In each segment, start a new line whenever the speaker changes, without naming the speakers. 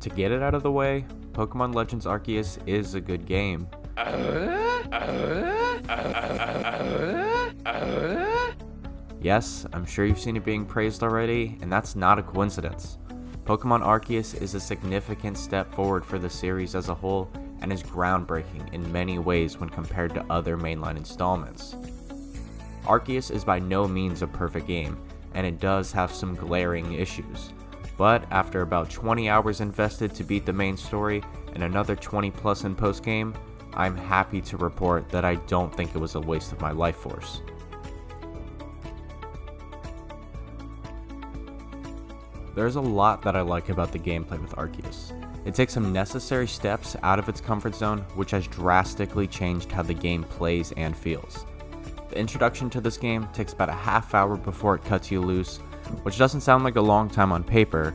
To get it out of the way, Pokemon Legends Arceus is a good game. Yes, I'm sure you've seen it being praised already, and that's not a coincidence. Pokemon Arceus is a significant step forward for the series as a whole, and is groundbreaking in many ways when compared to other mainline installments. Arceus is by no means a perfect game, and it does have some glaring issues. But after about 20 hours invested to beat the main story, and another 20 plus in post-game, I'm happy to report that I don't think it was a waste of my life force. There's a lot that I like about the gameplay with Arceus. It takes some necessary steps out of its comfort zone, which has drastically changed how the game plays and feels. The introduction to this game takes about a half hour before it cuts you loose, which doesn't sound like a long time on paper,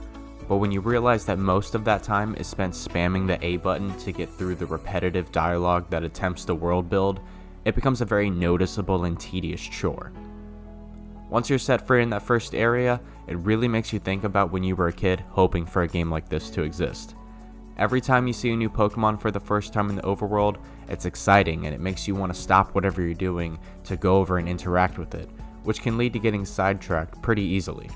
but when you realize that most of that time is spent spamming the A button to get through the repetitive dialogue that attempts to world build, it becomes a very noticeable and tedious chore. Once you're set free in that first area, it really makes you think about when you were a kid hoping for a game like this to exist. Every time you see a new Pokemon for the first time in the overworld, it's exciting and it makes you want to stop whatever you're doing to go over and interact with it, which can lead to getting sidetracked pretty easily.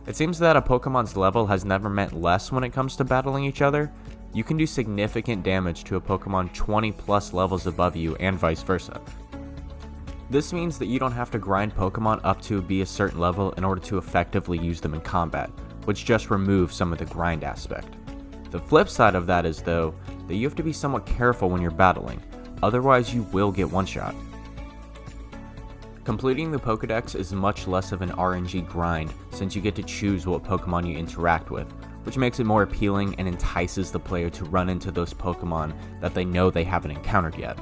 It seems that a Pokemon's level has never meant less when it comes to battling each other. You can do significant damage to a Pokemon 20 plus levels above you and vice versa. This means that you don't have to grind Pokemon up to be a certain level in order to effectively use them in combat, which just removes some of the grind aspect. The flip side of that is, though, that you have to be somewhat careful when you're battling, otherwise you will get one-shot. Completing the Pokedex is much less of an RNG grind since you get to choose what Pokemon you interact with, which makes it more appealing and entices the player to run into those Pokemon that they know they haven't encountered yet.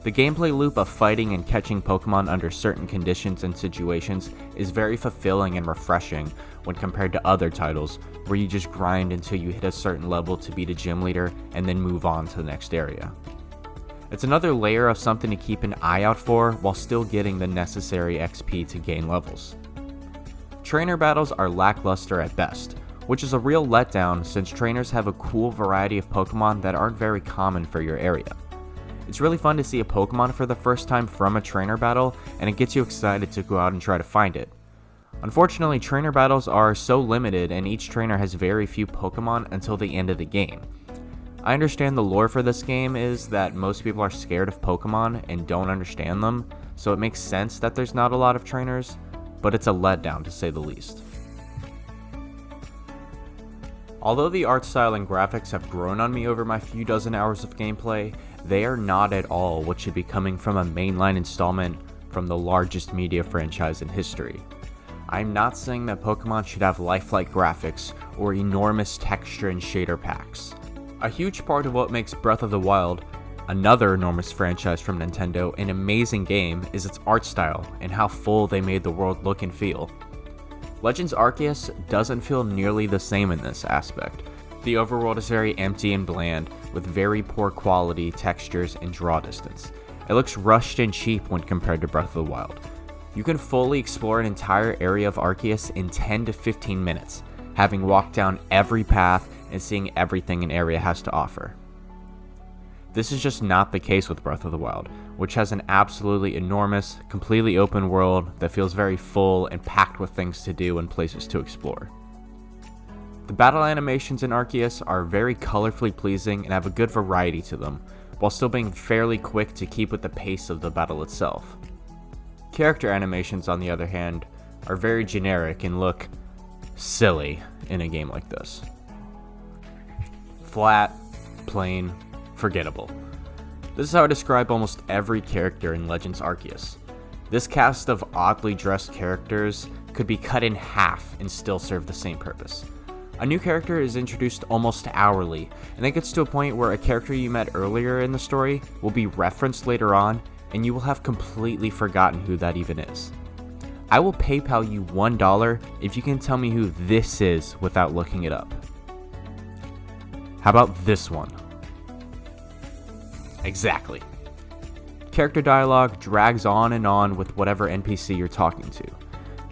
The gameplay loop of fighting and catching Pokemon under certain conditions and situations is very fulfilling and refreshing when compared to other titles where you just grind until you hit a certain level to beat a gym leader and then move on to the next area. It's another layer of something to keep an eye out for while still getting the necessary XP to gain levels. Trainer battles are lackluster at best, which is a real letdown since trainers have a cool variety of Pokemon that aren't very common for your area. It's really fun to see a Pokemon for the first time from a trainer battle, and it gets you excited to go out and try to find it. Unfortunately, trainer battles are so limited and each trainer has very few Pokemon until the end of the game. I understand the lore for this game is that most people are scared of Pokemon and don't understand them, so it makes sense that there's not a lot of trainers, but it's a letdown to say the least. Although the art style and graphics have grown on me over my few dozen hours of gameplay, they are not at all what should be coming from a mainline installment from the largest media franchise in history. I'm not saying that Pokemon should have lifelike graphics or enormous texture and shader packs. A huge part of what makes Breath of the Wild, another enormous franchise from Nintendo, an amazing game is its art style and how full they made the world look and feel. Legends Arceus doesn't feel nearly the same in this aspect. The overworld is very empty and bland, with very poor quality, textures, and draw distance. It looks rushed and cheap when compared to Breath of the Wild. You can fully explore an entire area of Arceus in 10 to 15 minutes, having walked down every path and seeing everything an area has to offer. This is just not the case with Breath of the Wild, which has an absolutely enormous, completely open world that feels very full and packed with things to do and places to explore. The battle animations in Arceus are very colorfully pleasing and have a good variety to them, while still being fairly quick to keep with the pace of the battle itself. Character animations, on the other hand, are very generic and look silly in a game like this. Flat, plain, forgettable. This is how I describe almost every character in Legends Arceus. This cast of oddly dressed characters could be cut in half and still serve the same purpose. A new character is introduced almost hourly, and it gets to a point where a character you met earlier in the story will be referenced later on, and you will have completely forgotten who that even is. I will PayPal you $1 if you can tell me who this is without looking it up. How about this one? Exactly. Character dialogue drags on and on with whatever NPC you're talking to.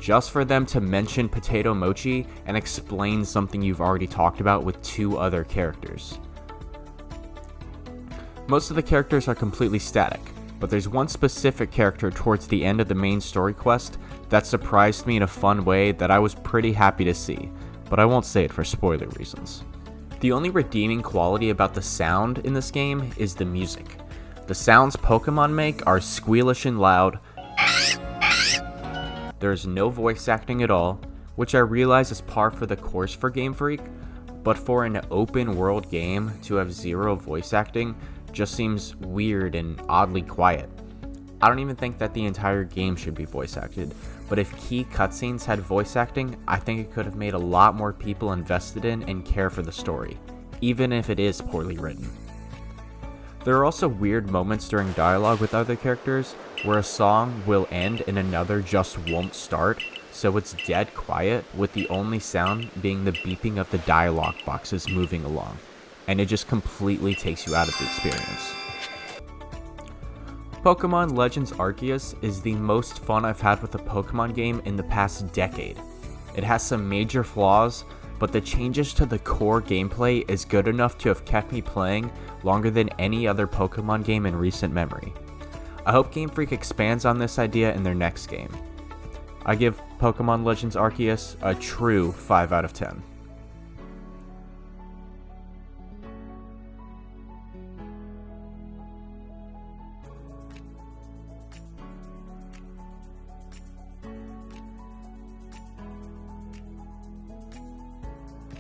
just for them to mention Potato Mochi and explain something you've already talked about with 2 other characters. Most of the characters are completely static, but there's one specific character towards the end of the main story quest that surprised me in a fun way that I was pretty happy to see, but I won't say it for spoiler reasons. The only redeeming quality about the sound in this game is the music. The sounds Pokemon make are squealish and loud. There's no voice acting at all, which I realize is par for the course for Game Freak, but for an open world game to have 0 voice acting just seems weird and oddly quiet. I don't even think that the entire game should be voice acted, but if key cutscenes had voice acting, I think it could have made a lot more people invested in and care for the story, even if it is poorly written. There are also weird moments during dialogue with other characters where a song will end and another just won't start, so it's dead quiet with the only sound being the beeping of the dialogue boxes moving along, and it just completely takes you out of the experience. Pokemon Legends Arceus is the most fun I've had with a Pokemon game in the past decade. It has some major flaws, but the changes to the core gameplay is good enough to have kept me playing longer than any other Pokemon game in recent memory. I hope Game Freak expands on this idea in their next game. I give Pokemon Legends Arceus a true 5 out of 10.